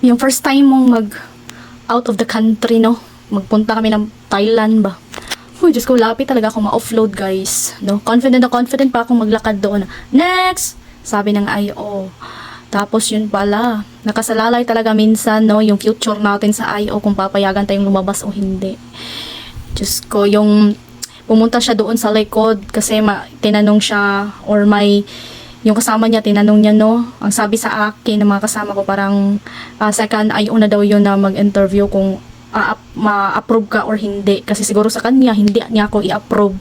Yung first time mong out of the country, no? Magpunta kami ng Thailand ba? Uy, Diyos ko, lapit talaga ako ma-offload, guys. No? Confident na confident pa akong maglakad doon. Next! Sabi ng IO. Tapos yun pala, nakasalalay talaga minsan, no? Yung future natin sa IO kung papayagan tayong lumabas o hindi. Diyos ko, yung pumunta siya doon sa likod kasi tinanong siya or yung kasama niya, tinanong niya, no? Ang sabi sa akin ng mga kasama ko, parang second IO na daw yun na mag-interview kung ma-approve ka or hindi. Kasi siguro sa kanya, hindi niya ako i-approve.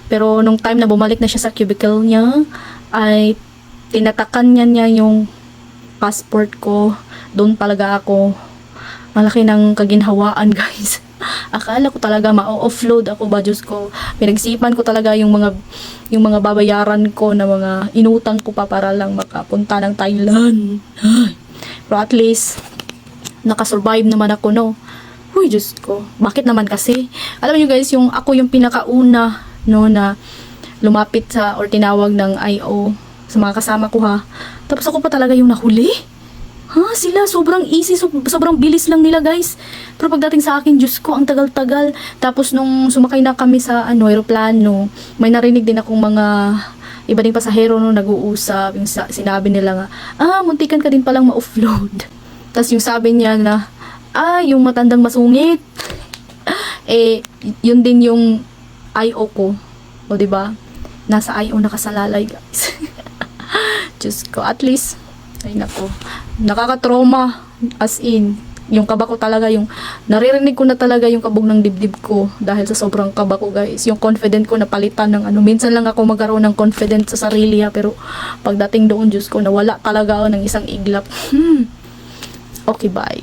Pero nung time na bumalik na siya sa cubicle niya, ay tinatakan niya yung passport ko. Doon talaga ako malaki ng kaginhawaan, guys. Akala ko talaga ma-offload ako ba, Diyos ko. Pinagsipan ko talaga yung mga babayaran ko na mga inutang ko pa para lang makapunta ng Thailand. Pero at least nakasurvive naman ako, no. Uy, Diyos ko. Bakit naman kasi? Alam niyo guys, ako yung pinakauna, no, na lumapit sa or tinawag ng IO sa mga kasama ko, ha. Tapos ako pa talaga yung nahuli. Sila sobrang easy, sobrang bilis lang nila, guys. Pero pagdating sa akin, Diyos ko, ang tagal-tagal. Tapos nung sumakay na kami sa aeroplano, may narinig din akong mga iba ding pasahero no nag-uusap. Yung sinabi nila nga, muntikan ka din palang ma-offload. Tapos yung sabi niya na, yung matandang masungit. Yun din yung IO ko. O, diba? Nasa IO nakasalalay, guys. Diyos ko, at least, ay nako, nakaka-trauma, as in, yung kaba ko talaga, yung naririnig ko na talaga yung kabog ng dibdib ko dahil sa sobrang kaba ko, guys. Yung confident ko napalitan ng minsan lang ako magkaroon ng confidence sa sarili, pero pagdating doon, Diyos ko, nawala talaga ako ng isang iglap. Okay, bye.